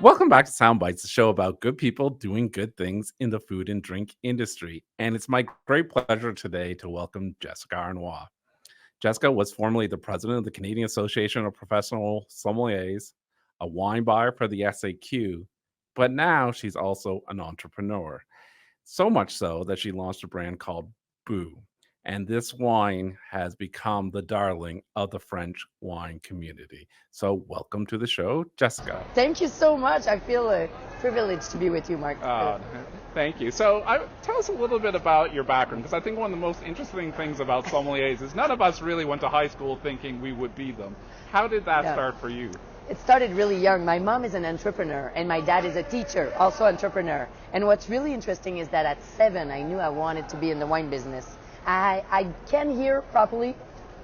Welcome back to Soundbites, the show about good people doing good things in the food and drink industry. And it's my great pleasure today to welcome Jessica Harnois. Jessica was formerly the president of the Canadian Association of Professional Sommeliers, a wine buyer for the SAQ, but now she's also an entrepreneur. So much so that she launched a brand called Boo. And this wine has become the darling of the French wine community. So, welcome to the show, Jessica. Thank you so much. I feel privileged to be with you, Mark. Uh, Thank you. So, tell us a little bit about your background, because I think one of the most interesting things about sommeliers is none of us really went to high school thinking we would be them. How did that start for you? It started really young. My mom is an entrepreneur, and my dad is a teacher, also entrepreneur. And what's really interesting is that at 7, I knew I wanted to be in the wine business. I can hear properly,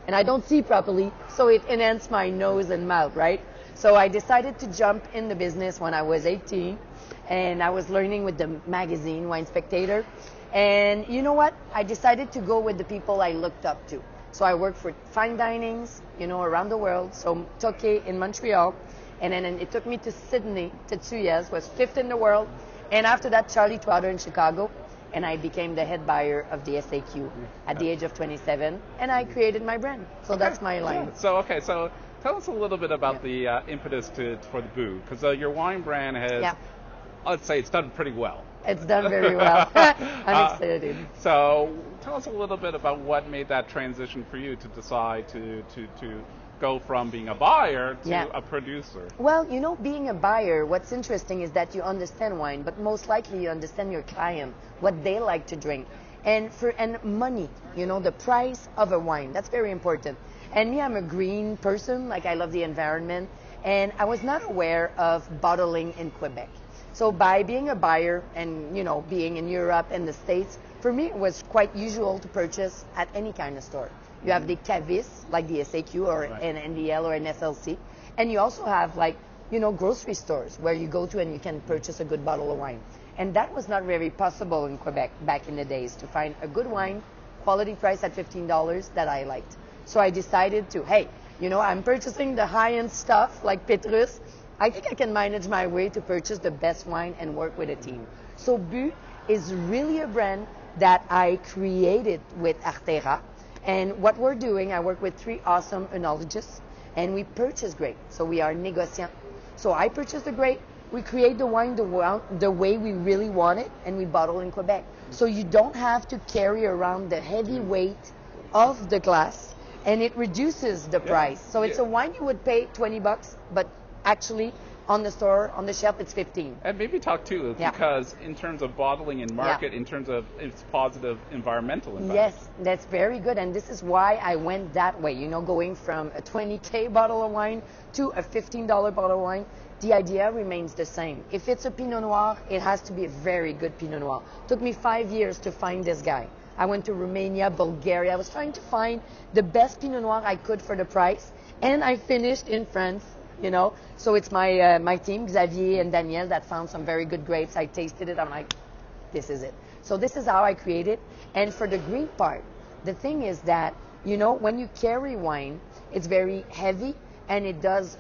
and I don't see properly, so it enhanced my nose and mouth, right? So I decided to jump in the business when I was 18, and I was learning with the magazine Wine Spectator. And you know what? I decided to go with the people I looked up to. So I worked for fine dinings, around the world. So Tokyo in Montreal, and then it took me to Sydney, to 2 years, was 5th in the world. And after that, Charlie Trotter in Chicago, and I became the head buyer of the SAQ at the age of 27, and I created my brand. So that's my line. Yeah. So tell us a little bit about the impetus for the Boo, because your wine brand has, let's say, it's done pretty well. It's done very well. I'm excited. So tell us a little bit about what made that transition for you to decide to go from being a buyer to a producer. Well, being a buyer, what's interesting is that you understand wine, but most likely you understand your client, what they like to drink, and money, the price of a wine. That's very important. And me, I'm a green person, like I love the environment, and I was not aware of bottling in Quebec. So by being a buyer and, being in Europe and the States, for me it was quite usual to purchase at any kind of store. You have the cavistes, like the SAQ or an NDL or an FLC. And you also have grocery stores where you go to and you can purchase a good bottle of wine. And that was not very possible in Quebec back in the days, to find a good wine, quality price at $15 that I liked. So I decided to, I'm purchasing the high-end stuff like Petrus. I think I can manage my way to purchase the best wine and work with a team. So Bù is really a brand that I created with Artera. And what we're doing, I work with 3 awesome enologists, and we purchase grape. So we are négociants. So I purchase the grape, we create the wine the way we really want it, and we bottle in Quebec. So you don't have to carry around the heavy weight of the glass, and it reduces the price. So it's a wine you would pay $20, but actually on the shelf it's 15. And maybe talk too, because in terms of bottling and market, in terms of its positive environmental impact. Yes, that's very good, and this is why I went that way, going from a 20K bottle of wine to a $15 bottle of wine. The idea remains the same. If it's a Pinot Noir, it has to be a very good Pinot Noir. It took me 5 years to find this guy. I went to Romania, Bulgaria. I was trying to find the best Pinot Noir I could for the price, and I finished in France. So it's my team, Xavier and Daniel, that found some very good grapes. I tasted it. I'm like, this is it. So this is how I create it. And for the green part, the thing is that, when you carry wine, it's very heavy, and it does,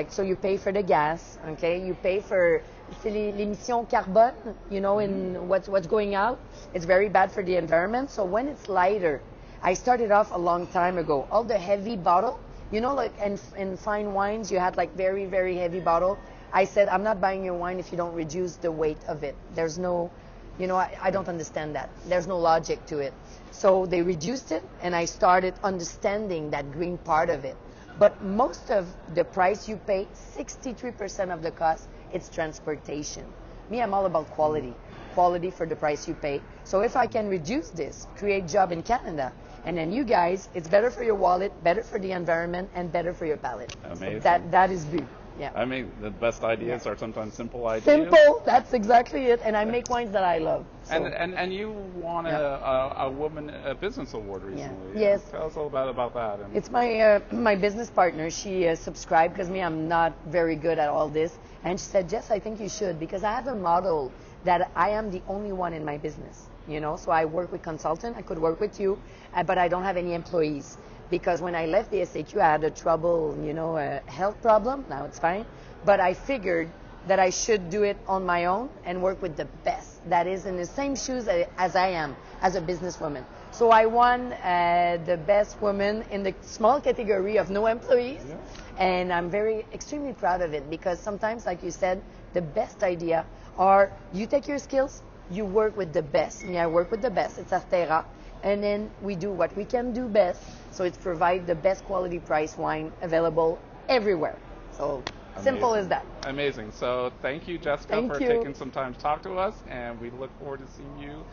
so you pay for the gas, okay? You pay for l'émission carbone, in what's going out. It's very bad for the environment. So when it's lighter, I started off a long time ago. All the heavy bottle, in fine wines, you had very, very heavy bottle. I said, I'm not buying your wine if you don't reduce the weight of it. There's no, I don't understand that. There's no logic to it. So they reduced it, and I started understanding that green part of it. But most of the price you pay, 63% of the cost, it's transportation. Me, I'm all about quality. Quality for the price you pay. So if I can reduce this, create job in Canada, and then you guys, it's better for your wallet, better for the environment, and better for your palate. Amazing. So that is Bù. Yeah. I mean, the best ideas are sometimes simple ideas. Simple, that's exactly it. And I make wines that I love. So. And you won a Woman Business Award recently. Yes. Tell us a little bit about that. It's my business partner. She subscribed, because me, I'm not very good at all this. And she said, Jess, I think you should, because I have a model that I am the only one in my business. So I work with consultant. I could work with you, but I don't have any employees. Because when I left the SAQ, I had a health problem. Now it's fine. But I figured, that I should do it on my own and work with the best that is in the same shoes as I am as a businesswoman. So I won the best woman in the small category of no employees. Yeah. And I'm extremely proud of it because sometimes, like you said, the best idea are you take your skills, you work with the best. Me, I work with the best. It's Artera. And then we do what we can do best. So it's provide the best quality price wine available everywhere. So simple as that. Amazing. So thank you, Jessica, for taking some time to talk to us. And we look forward to seeing you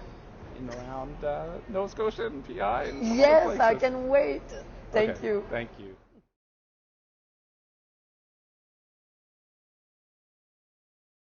in around Nova Scotia and PI. And yes, I can wait. Thank you. Thank you.